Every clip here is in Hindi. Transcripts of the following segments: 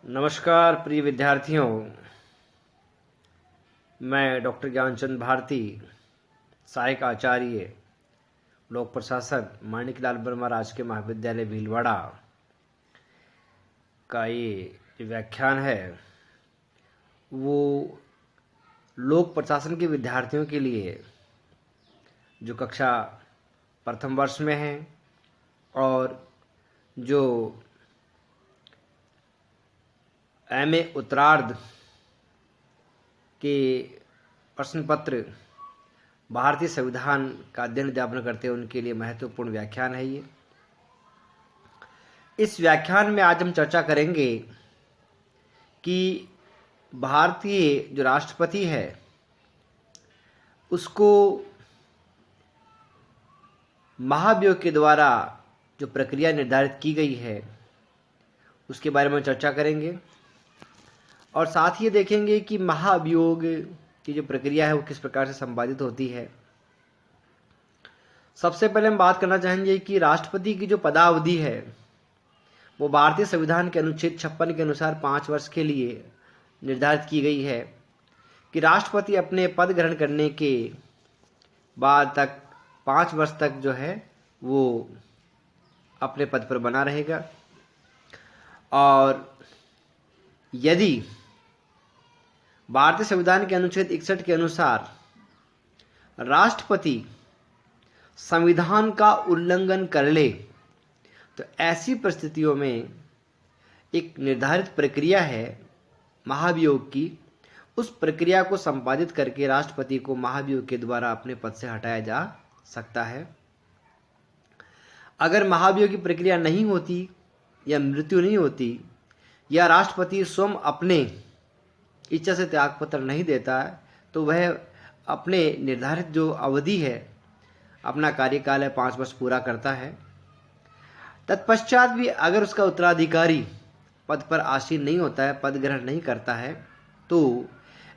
नमस्कार प्रिय विद्यार्थियों, मैं डॉक्टर ज्ञानचंद भारती, सहायक आचार्य लोक प्रशासक माणिकलाल वर्मा राजकीय महाविद्यालय भीलवाड़ा का ये व्याख्यान है वो लोक प्रशासन के विद्यार्थियों के लिए जो कक्षा प्रथम वर्ष में हैं और जो एमए उत्तरार्ध के प्रश्न पत्र भारतीय संविधान का अध्ययन अध्यापन करते हैं उनके लिए महत्वपूर्ण व्याख्यान है ये। इस व्याख्यान में आज हम चर्चा करेंगे कि भारतीय जो राष्ट्रपति है उसको महाभियोग के द्वारा जो प्रक्रिया निर्धारित की गई है उसके बारे में चर्चा करेंगे और साथ ही देखेंगे कि महाभियोग की जो प्रक्रिया है वो किस प्रकार से संपादित होती है। सबसे पहले हम बात करना चाहेंगे कि राष्ट्रपति की जो पदावधि है वो भारतीय संविधान के अनुच्छेद 56 के अनुसार 5 वर्ष के लिए निर्धारित की गई है कि राष्ट्रपति अपने पद ग्रहण करने के बाद तक 5 वर्ष तक जो है वो अपने पद पर बना रहेगा। और यदि भारतीय संविधान के अनुच्छेद 61 के अनुसार राष्ट्रपति संविधान का उल्लंघन कर ले तो ऐसी परिस्थितियों में एक निर्धारित प्रक्रिया है महाभियोग की, उस प्रक्रिया को संपादित करके राष्ट्रपति को महाभियोग के द्वारा अपने पद से हटाया जा सकता है। अगर महाभियोग की प्रक्रिया नहीं होती या मृत्यु नहीं होती या राष्ट्रपति स्वयं अपने इच्छा से त्यागपत्र नहीं देता है तो वह अपने निर्धारित जो अवधि है अपना कार्यकाल है 5 वर्ष पूरा करता है। तत्पश्चात भी अगर उसका उत्तराधिकारी पद पर आसीन नहीं होता है, पद ग्रहण नहीं करता है, तो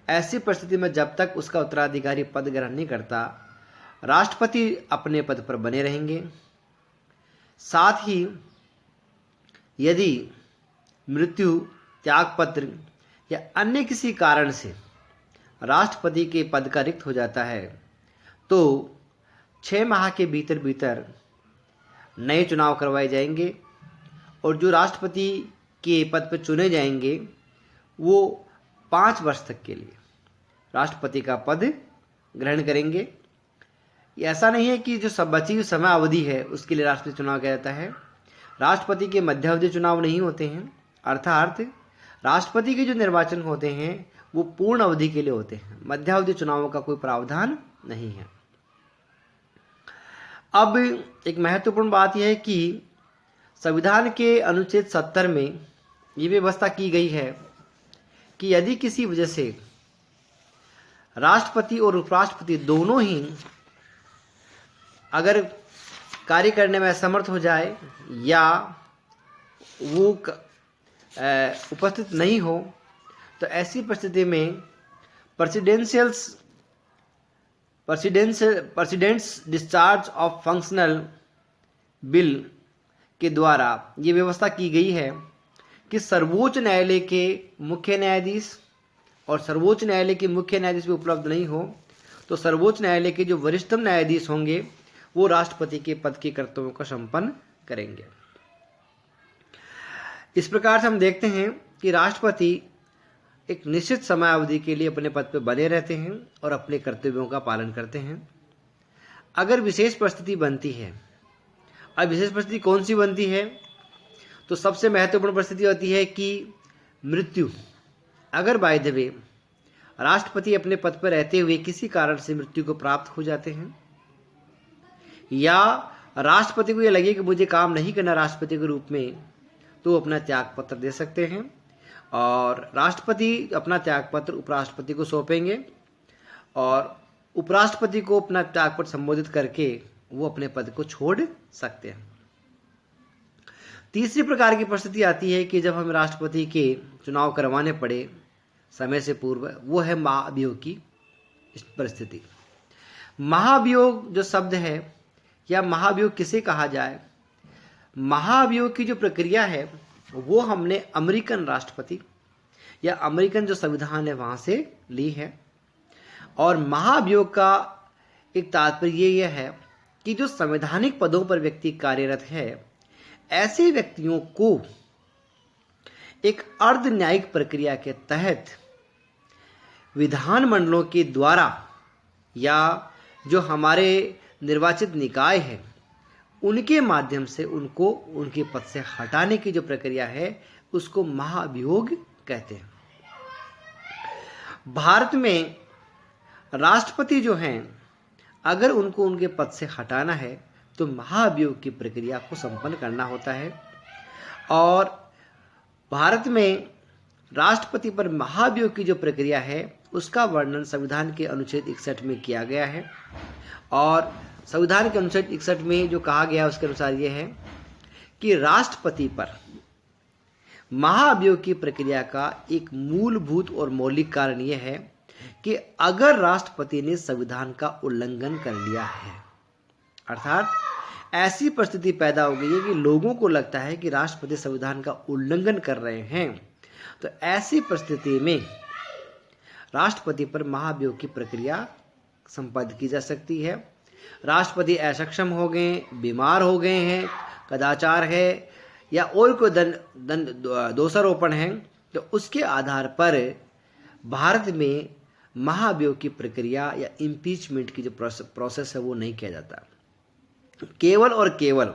ऐसी परिस्थिति में जब तक उसका उत्तराधिकारी पद ग्रहण नहीं करता राष्ट्रपति अपने पद पर बने रहेंगे। साथ ही यदि मृत्यु, त्यागपत्र या अन्य किसी कारण से राष्ट्रपति के पद का रिक्त हो जाता है तो 6 माह के भीतर भीतर नए चुनाव करवाए जाएंगे और जो राष्ट्रपति के पद पर चुने जाएंगे वो 5 वर्ष तक के लिए राष्ट्रपति का पद ग्रहण करेंगे। ऐसा नहीं है कि जो सब बची हुई समय अवधि है उसके लिए राष्ट्रपति चुनाव किया जाता है। राष्ट्रपति के मध्यावधि चुनाव नहीं होते हैं, अर्थात राष्ट्रपति के जो निर्वाचन होते हैं वो पूर्ण अवधि के लिए होते हैं, मध्यावधि चुनावों का कोई प्रावधान नहीं है। अब एक महत्वपूर्ण बात यह है कि संविधान के अनुच्छेद 70 में ये व्यवस्था की गई है कि यदि किसी वजह से राष्ट्रपति और उपराष्ट्रपति दोनों ही अगर कार्य करने में असमर्थ हो जाए या वो उपस्थित नहीं हो तो ऐसी परिस्थिति में president's discharge of functional bill के द्वारा ये व्यवस्था की गई है कि सर्वोच्च न्यायालय के मुख्य न्यायाधीश और सर्वोच्च न्यायालय के मुख्य न्यायाधीश भी उपलब्ध नहीं हो तो सर्वोच्च न्यायालय के जो वरिष्ठतम न्यायाधीश होंगे वो राष्ट्रपति के पद के कर्तव्यों को संपन्न करेंगे। इस प्रकार से हम देखते हैं कि राष्ट्रपति एक निश्चित समयावधि के लिए अपने पद पर बने रहते हैं और अपने कर्तव्यों का पालन करते हैं। अगर विशेष परिस्थिति बनती है, अब विशेष परिस्थिति कौन सी बनती है तो सबसे महत्वपूर्ण परिस्थिति होती है कि मृत्यु। अगर बाय द वे राष्ट्रपति अपने पद पर रहते हुए किसी कारण से मृत्यु को प्राप्त हो जाते हैं या राष्ट्रपति को यह लगे कि मुझे काम नहीं करना राष्ट्रपति के रूप में तो अपना त्यागपत्र दे सकते हैं और राष्ट्रपति अपना त्यागपत्र उपराष्ट्रपति को सौंपेंगे और उपराष्ट्रपति को अपना त्यागपत्र संबोधित करके वो अपने पद को छोड़ सकते हैं। तीसरी प्रकार की परिस्थिति आती है कि जब हम राष्ट्रपति के चुनाव करवाने पड़े समय से पूर्व, वो है महाभियोग की परिस्थिति। महाभियोग जो शब्द है या महाभियोग किसे कहा जाए, महाभियोग की जो प्रक्रिया है वो हमने अमेरिकन राष्ट्रपति या अमेरिकन जो संविधान है वहाँ से ली है। और महाभियोग का एक तात्पर्य यह है कि जो संवैधानिक पदों पर व्यक्ति कार्यरत है, ऐसे व्यक्तियों को एक अर्ध न्यायिक प्रक्रिया के तहत विधानमंडलों के द्वारा या जो हमारे निर्वाचित निकाय है उनके माध्यम से उनको उनके पद से हटाने की जो प्रक्रिया है उसको महाभियोग कहते हैं। भारत में राष्ट्रपति जो हैं, अगर उनको उनके पद से हटाना है तो महाभियोग की प्रक्रिया को संपन्न करना होता है। और भारत में राष्ट्रपति पर महाभियोग की जो प्रक्रिया है उसका वर्णन संविधान के अनुच्छेद 61 में किया गया है। और संविधान के अनुच्छेद 61 में जो कहा गया है उसके अनुसार यह है कि राष्ट्रपति पर महाभियोग की प्रक्रिया का एक मूलभूत और मौलिक कारण यह है कि अगर राष्ट्रपति ने संविधान का उल्लंघन कर लिया है, अर्थात ऐसी परिस्थिति पैदा हो गई है कि लोगों को लगता है कि राष्ट्रपति संविधान का उल्लंघन कर रहे हैं, तो ऐसी परिस्थिति में राष्ट्रपति पर महाभियोग की प्रक्रिया संपादित की जा सकती है। राष्ट्रपति असक्षम हो गए, बीमार हो गए हैं, कदाचार है या और कोई दोषारोपण है, तो उसके आधार पर भारत में महाभियोग की प्रक्रिया या इम्पीचमेंट की जो प्रोसेस है वो नहीं किया जाता। केवल और केवल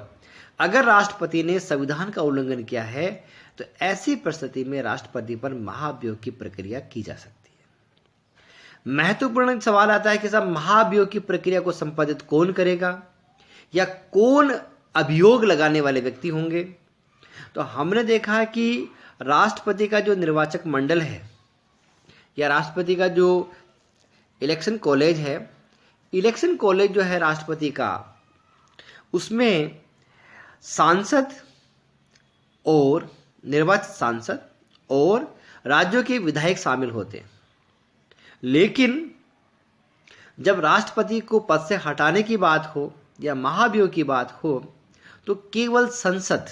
अगर राष्ट्रपति ने संविधान का उल्लंघन किया है तो ऐसी परिस्थिति में राष्ट्रपति पर महाभियोग की प्रक्रिया की जा सकती है। महत्वपूर्ण सवाल आता है कि साहब महाभियोग की प्रक्रिया को संपादित कौन करेगा या कौन अभियोग लगाने वाले व्यक्ति होंगे। तो हमने देखा है कि राष्ट्रपति का जो निर्वाचक मंडल है या राष्ट्रपति का जो इलेक्शन कॉलेज है, इलेक्शन कॉलेज जो है राष्ट्रपति का, उसमें सांसद और निर्वाचित सांसद और राज्यों के विधायक शामिल होते हैं। लेकिन जब राष्ट्रपति को पद से हटाने की बात हो या महाभियोग की बात हो तो केवल संसद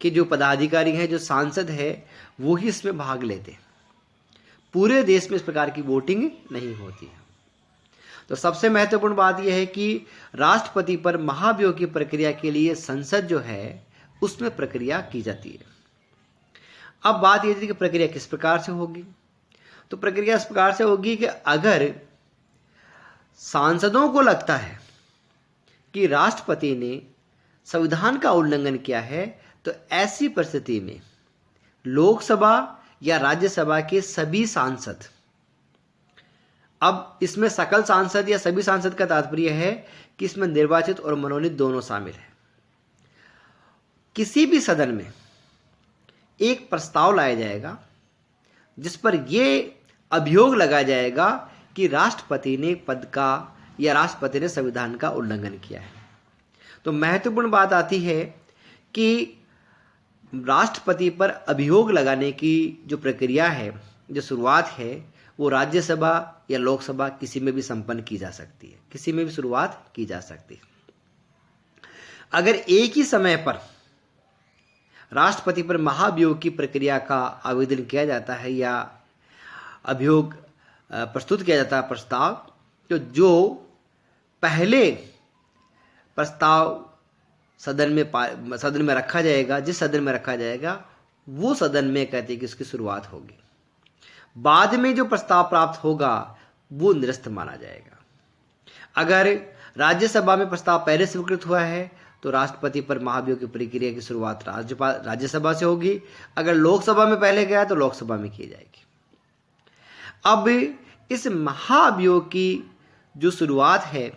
के जो पदाधिकारी हैं, जो सांसद है, वो ही इसमें भाग लेते हैं। पूरे देश में इस प्रकार की वोटिंग नहीं होती है। तो सबसे महत्वपूर्ण बात यह है कि राष्ट्रपति पर महाभियोग की प्रक्रिया के लिए संसद जो है उसमें प्रक्रिया की जाती है। अब बात यह थी कि प्रक्रिया किस प्रकार से होगी। तो प्रक्रिया इस प्रकार से होगी कि अगर सांसदों को लगता है कि राष्ट्रपति ने संविधान का उल्लंघन किया है तो ऐसी परिस्थिति में लोकसभा या राज्यसभा के सभी सांसद, अब इसमें सकल सांसद या सभी सांसद का तात्पर्य है कि इसमें निर्वाचित और मनोनीत दोनों शामिल हैं, किसी भी सदन में एक प्रस्ताव लाया जाएगा जिस पर यह अभियोग लगाया जाएगा कि राष्ट्रपति ने पद का या राष्ट्रपति ने संविधान का उल्लंघन किया है। तो महत्वपूर्ण बात आती है कि राष्ट्रपति पर अभियोग लगाने की जो प्रक्रिया है, जो शुरुआत है, वो राज्यसभा या लोकसभा किसी में भी संपन्न की जा सकती है, किसी में भी शुरुआत की जा सकती है। अगर एक ही समय पर राष्ट्रपति पर महाभियोग की प्रक्रिया का आवेदन किया जाता है या अभियोग प्रस्तुत किया जाता है प्रस्ताव, तो जो पहले प्रस्ताव सदन में रखा जाएगा, जिस सदन में रखा जाएगा वो सदन में कहते हैं कि इसकी शुरुआत होगी। बाद में जो प्रस्ताव प्राप्त होगा वो निरस्त माना जाएगा। अगर राज्यसभा में प्रस्ताव पहले स्वीकृत हुआ है तो राष्ट्रपति पर महाभियोग की प्रक्रिया की शुरुआत राज्यसभा से होगी। अगर लोकसभा में पहले गया तो लोकसभा में की जाएगी। अब इस महाभियोग की जो शुरुआत है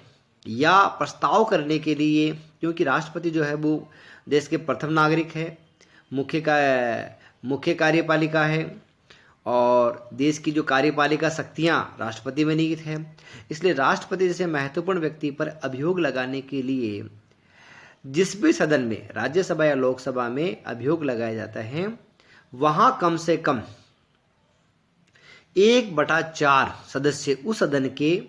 या प्रस्ताव करने के लिए, क्योंकि राष्ट्रपति जो है वो देश के प्रथम नागरिक है, मुख्य कार्यपालिका है और देश की जो कार्यपालिका शक्तियां राष्ट्रपति में निहित है, इसलिए राष्ट्रपति जैसे महत्वपूर्ण व्यक्ति पर अभियोग लगाने के लिए जिस भी सदन में, राज्यसभा या लोकसभा में अभियोग लगाया जाता है, वहां कम से कम 1/4 सदस्य उस सदन के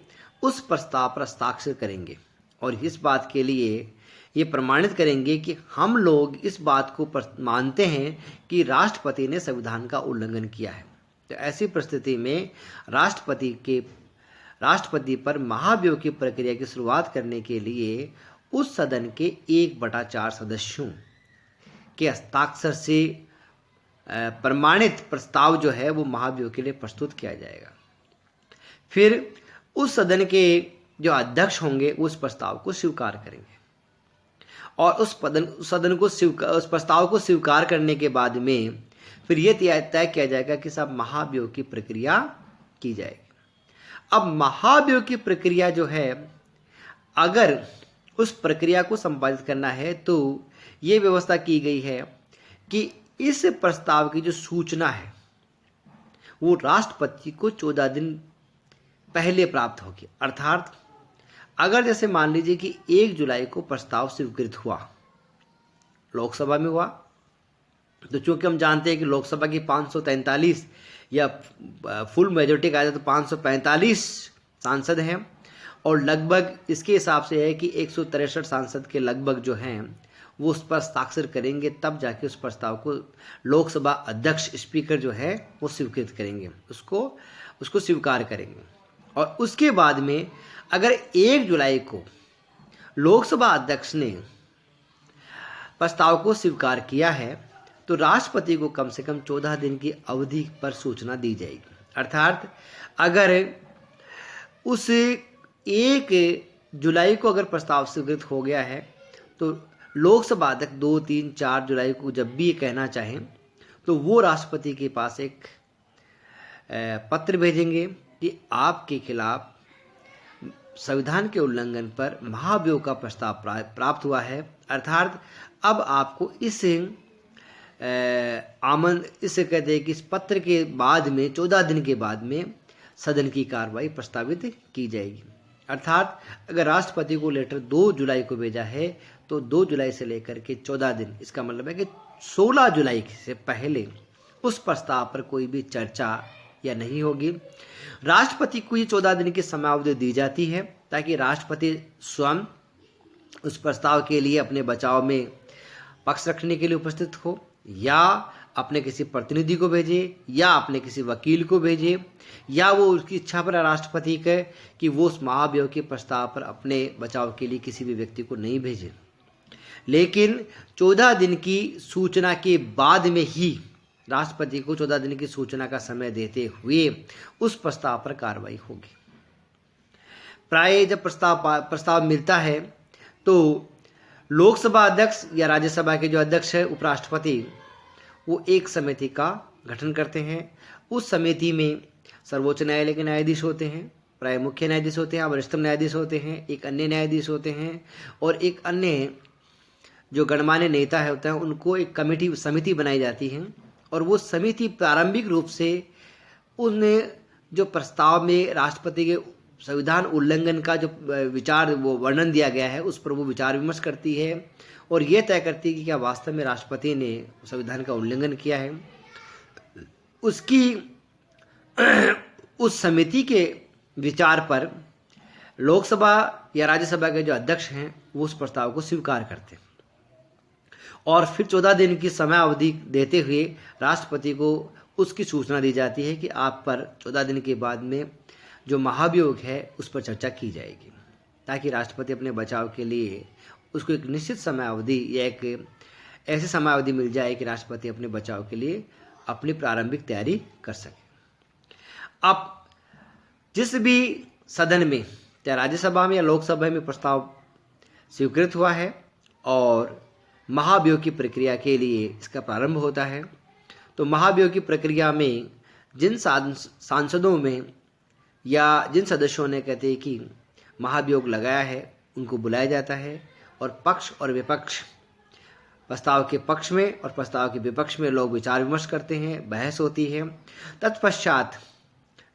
उस प्रस्ताव पर हस्ताक्षर करेंगे। और इस बात के लिए ये प्रमाणित करेंगे कि हम लोग इस बात को मानते हैं कि राष्ट्रपति ने संविधान का उल्लंघन किया है। तो ऐसी परिस्थिति में राष्ट्रपति पर महाभियोग की प्रक्रिया की शुरुआत करने के लिए उस सदन के 1/4 सदस्यों के हस्ताक्षर से प्रमाणित प्रस्ताव जो है वो महाभियोग के लिए प्रस्तुत किया जाएगा। फिर उस सदन के जो अध्यक्ष होंगे उस प्रस्ताव को स्वीकार करेंगे और उस प्रस्ताव को स्वीकार करने के बाद में फिर ये तय किया जाएगा कि सब महाभियोग की प्रक्रिया की जाएगी। अब महाभियोग की प्रक्रिया जो है, अगर उस प्रक्रिया को संपादित करना है तो ये व्यवस्था की गई है कि इस प्रस्ताव की जो सूचना है वो राष्ट्रपति को 14 दिन पहले प्राप्त होगी। अर्थात अगर जैसे मान लीजिए कि 1 जुलाई को प्रस्ताव स्वीकृत हुआ, लोकसभा में हुआ, तो चूंकि हम जानते हैं कि लोकसभा की 543 या फुल मेजोरिटी कहा जाए तो 545 सांसद हैं और लगभग इसके हिसाब से है कि 163 सांसद के लगभग जो हैं वो उस पर हस्ताक्षर करेंगे, तब जाके उस प्रस्ताव को लोकसभा अध्यक्ष स्पीकर जो है वो स्वीकृत करेंगे, उसको स्वीकार करेंगे। और उसके बाद में अगर 1 जुलाई को लोकसभा अध्यक्ष ने प्रस्ताव को स्वीकार किया है तो राष्ट्रपति को कम से कम 14 दिन की अवधि पर सूचना दी जाएगी। अर्थात अगर उस 1 जुलाई को अगर प्रस्ताव स्वीकृत हो गया है तो लोकसभा अध्यक्ष 2, 3, 4 जुलाई को जब भी ये कहना चाहें तो वो राष्ट्रपति के पास एक पत्र भेजेंगे कि आपके खिलाफ संविधान के उल्लंघन पर महाभियोग का प्रस्ताव प्राप्त हुआ है। अर्थात अब आपको इसे कहते हैं कि इस पत्र के बाद में 14 दिन के बाद में सदन की कार्रवाई प्रस्तावित की जाएगी। अर्थात अगर राष्ट्रपति को लेटर 2 जुलाई को भेजा है तो 2 जुलाई से लेकर के 14 दिन, इसका मतलब है कि 16 जुलाई से पहले उस प्रस्ताव पर कोई भी चर्चा या नहीं होगी। राष्ट्रपति को ये 14 दिन की समयावधि दी जाती है ताकि राष्ट्रपति स्वयं उस प्रस्ताव के लिए अपने बचाव में पक्ष रखने के लिए उपस्थित हो, या अपने किसी प्रतिनिधि को भेजे, या अपने किसी वकील को भेजे, या वो उसकी इच्छा पर राष्ट्रपति कहे कि वो उस महाभियोग के प्रस्ताव पर अपने बचाव के लिए किसी भी व्यक्ति को नहीं भेजे। लेकिन 14 दिन की सूचना के बाद में ही राष्ट्रपति को 14 दिन की सूचना का समय देते हुए उस प्रस्ताव पर कार्रवाई होगी। प्राय जब प्रस्ताव मिलता है तो लोकसभा अध्यक्ष या राज्यसभा के जो अध्यक्ष है उपराष्ट्रपति, वो एक समिति का गठन करते हैं। उस समिति में सर्वोच्च न्यायालय के न्यायाधीश होते हैं, प्राय मुख्य न्यायाधीश होते हैं, वरिष्ठतम न्यायाधीश होते हैं, एक अन्य न्यायाधीश होते हैं और एक अन्य जो गणमान्य नेता होते हैं, उनको एक समिति बनाई जाती है। और वो समिति प्रारंभिक रूप से उन जो प्रस्ताव में राष्ट्रपति के संविधान उल्लंघन का जो विचार वो वर्णन दिया गया है उस पर वो विचार विमर्श करती है और ये तय करती है कि क्या वास्तव में राष्ट्रपति ने संविधान का उल्लंघन किया है। उस समिति के विचार पर लोकसभा या राज्यसभा के जो अध्यक्ष हैं वो उस प्रस्ताव को स्वीकार करते हैं और फिर 14 दिन की समय अवधि देते हुए राष्ट्रपति को उसकी सूचना दी जाती है कि आप पर 14 दिन के बाद में जो महाभियोग है उस पर चर्चा की जाएगी, ताकि राष्ट्रपति अपने बचाव के लिए उसको एक निश्चित समय अवधि या एक ऐसी समय अवधि मिल जाए कि राष्ट्रपति अपने बचाव के लिए अपनी प्रारंभिक तैयारी कर सके। अब जिस भी सदन में, चाहे राज्यसभा में या लोकसभा में प्रस्ताव स्वीकृत हुआ है और महाभियोग की प्रक्रिया के लिए इसका प्रारंभ होता है, तो महाभियोग की प्रक्रिया में जिन सांसदों में या जिन सदस्यों ने कहते हैं कि महाभियोग लगाया है उनको बुलाया जाता है और पक्ष और विपक्ष, प्रस्ताव के पक्ष में और प्रस्ताव के विपक्ष में लोग विचार विमर्श करते हैं, बहस होती है। तत्पश्चात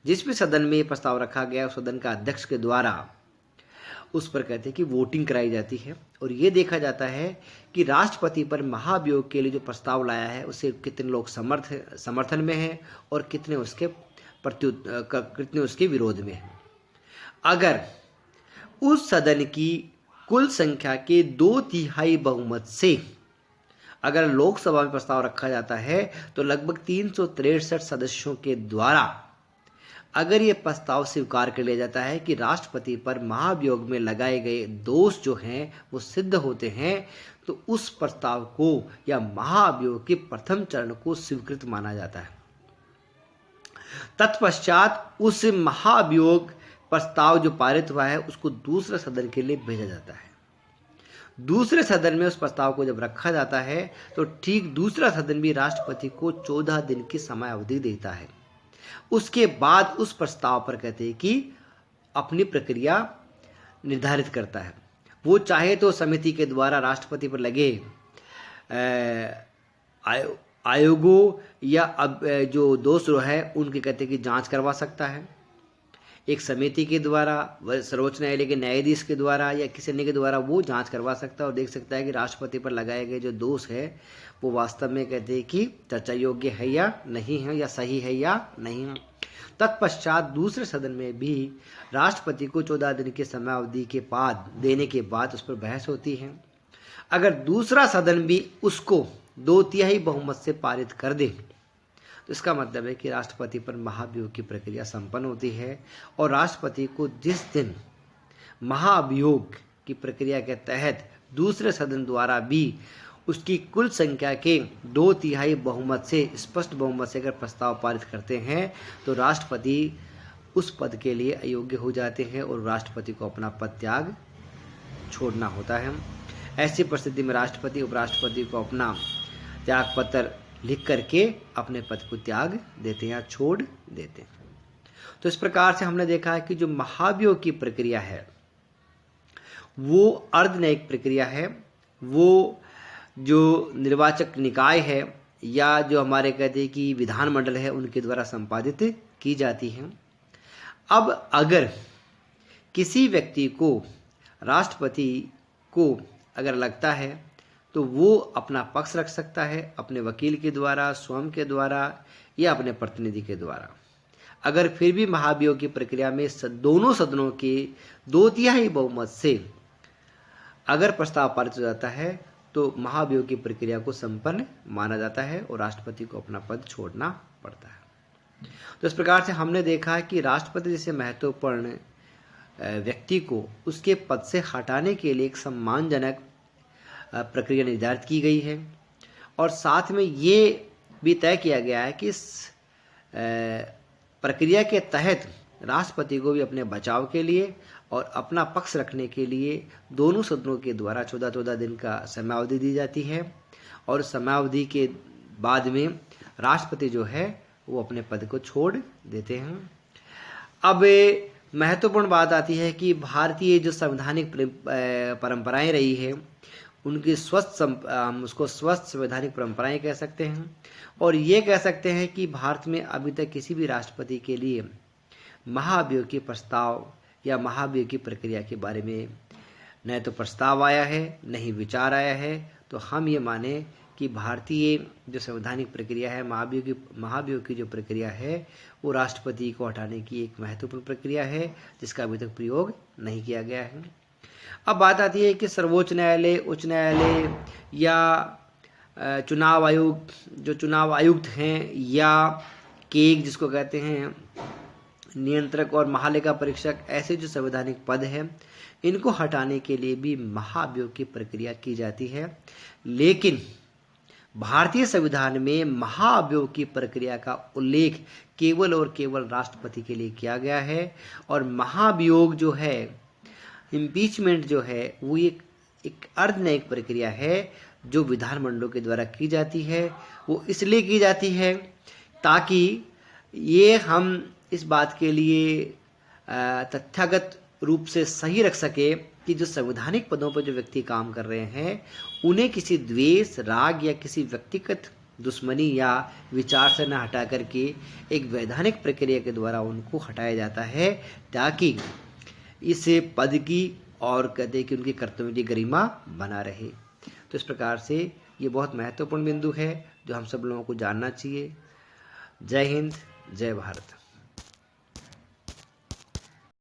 जिस भी सदन में प्रस्ताव रखा गया उस सदन का अध्यक्ष के द्वारा उस पर कहते हैं कि वोटिंग कराई जाती है और ये देखा जाता है कि राष्ट्रपति पर महाभियोग के लिए जो प्रस्ताव लाया है उसे कितने लोग समर्थन में हैं और कितने उसके विरोध में हैं। अगर उस सदन की कुल संख्या के 2/3 बहुमत से अगर लोकसभा में प्रस्ताव रखा जाता है तो लगभग 363 सदस्यों के द्वारा अगर ये प्रस्ताव स्वीकार कर लिया जाता है कि राष्ट्रपति पर महाभियोग में लगाए गए दोष जो हैं वो सिद्ध होते हैं, तो उस प्रस्ताव को या महाभियोग के प्रथम चरण को स्वीकृत माना जाता है। तत्पश्चात उस महाभियोग प्रस्ताव जो पारित हुआ है उसको दूसरे सदन के लिए भेजा जाता है। दूसरे सदन में उस प्रस्ताव को जब रखा जाता है तो ठीक दूसरा सदन भी राष्ट्रपति को 14 दिन की समय अवधि देता है। उसके बाद उस प्रस्ताव पर कहते हैं कि अपनी प्रक्रिया निर्धारित करता है। वो चाहे तो समिति के द्वारा राष्ट्रपति पर लगे आयोगों या अब जो दोष है उनके कहते हैं कि जांच करवा सकता है। एक समिति के द्वारा, सर्वोच्च न्यायालय के न्यायाधीश के द्वारा या किसी अन्य के द्वारा वो जांच करवा सकता है और देख सकता है कि राष्ट्रपति पर लगाए गए जो दोष है वो वास्तव में कहते हैं कि चर्चा योग्य है या नहीं है, या सही है या नहीं है। तत्पश्चात दूसरे सदन में भी राष्ट्रपति को 14 दिन की समय अवधि के बाद देने के बाद उस पर बहस होती है। अगर दूसरा सदन भी उसको 2/3 बहुमत से पारित कर दे तो इसका मतलब है कि राष्ट्रपति पर महाभियोग की प्रक्रिया संपन्न होती है और राष्ट्रपति को जिस दिन महाभियोग की प्रक्रिया के तहत दूसरे सदन द्वारा भी उसकी कुल संख्या के 2/3 बहुमत से, स्पष्ट बहुमत से अगर प्रस्ताव पारित करते हैं तो राष्ट्रपति उस पद के लिए अयोग्य हो जाते हैं और राष्ट्रपति को अपना पद त्याग छोड़ना होता है। ऐसी परिस्थिति में राष्ट्रपति उपराष्ट्रपति को अपना त्याग पत्र लिख करके अपने पद को त्याग देते हैं या छोड़ देते हैं। तो इस प्रकार से हमने देखा है कि जो महाभियोग की प्रक्रिया है वो अर्धन्यायिक प्रक्रिया है। वो जो निर्वाचक निकाय है या जो हमारे कहते हैं कि विधानमंडल है उनके द्वारा संपादित की जाती है। अब अगर किसी व्यक्ति को, राष्ट्रपति को अगर लगता है तो वो अपना पक्ष रख सकता है अपने वकील के द्वारा, स्वयं के द्वारा या अपने प्रतिनिधि के द्वारा। अगर फिर भी महाभियोग की प्रक्रिया में दोनों सदनों के 2/3 बहुमत से अगर प्रस्ताव पारित हो जाता है तो महाभियोग की प्रक्रिया को संपन्न माना जाता है और राष्ट्रपति को अपना पद छोड़ना पड़ता है। तो इस प्रकार से हमने देखा कि राष्ट्रपति जैसे महत्वपूर्ण व्यक्ति को उसके पद से हटाने के लिए एक सम्मानजनक प्रक्रिया निर्धारित की गई है और साथ में ये भी तय किया गया है कि इस प्रक्रिया के तहत राष्ट्रपति को भी अपने बचाव के लिए और अपना पक्ष रखने के लिए दोनों सदनों के द्वारा 14 दिन का समयावधि दी जाती है और समयावधि के बाद में राष्ट्रपति जो है वो अपने पद को छोड़ देते हैं। अब महत्वपूर्ण बात आती है कि भारतीय जो संवैधानिक परंपराएं रही है उनकी हम उसको स्वस्थ संवैधानिक परंपराएं कह सकते हैं और ये कह सकते हैं कि भारत में अभी तक किसी भी राष्ट्रपति के लिए महाभियोग के प्रस्ताव या महाभियोग की प्रक्रिया के बारे में न तो प्रस्ताव आया है न ही विचार आया है। तो हम ये माने कि भारतीय जो संवैधानिक प्रक्रिया है, महाभियोग की जो प्रक्रिया है वो राष्ट्रपति को हटाने की एक महत्वपूर्ण प्रक्रिया है जिसका अभी तक प्रयोग नहीं किया गया है। अब बात आती है कि सर्वोच्च न्यायालय, उच्च न्यायालय या चुनाव आयोग, जो चुनाव आयुक्त हैं या केग जिसको कहते हैं, नियंत्रक और महालेखा परीक्षक, ऐसे जो संवैधानिक पद हैं इनको हटाने के लिए भी महाभियोग की प्रक्रिया की जाती है। लेकिन भारतीय संविधान में महाभियोग की प्रक्रिया का उल्लेख केवल और केवल राष्ट्रपति के लिए किया गया है और महाभियोग जो है, इम्पीचमेंट जो है, वो एक अर्धन्यायिक प्रक्रिया है जो विधानमंडलों के द्वारा की जाती है। वो इसलिए की जाती है ताकि ये हम इस बात के लिए तथ्यागत रूप से सही रख सके कि जो संवैधानिक पदों पर जो व्यक्ति काम कर रहे हैं उन्हें किसी द्वेष, राग या किसी व्यक्तिगत दुश्मनी या विचार से न हटा करके एक वैधानिक प्रक्रिया के द्वारा उनको हटाया जाता है ताकि इस पद की और कहते कि उनके कर्तव्य की गरिमा बना रहे। तो इस प्रकार से ये बहुत महत्वपूर्ण बिंदु है जो हम सब लोगों को जानना चाहिए। जय हिंद, जय भारत।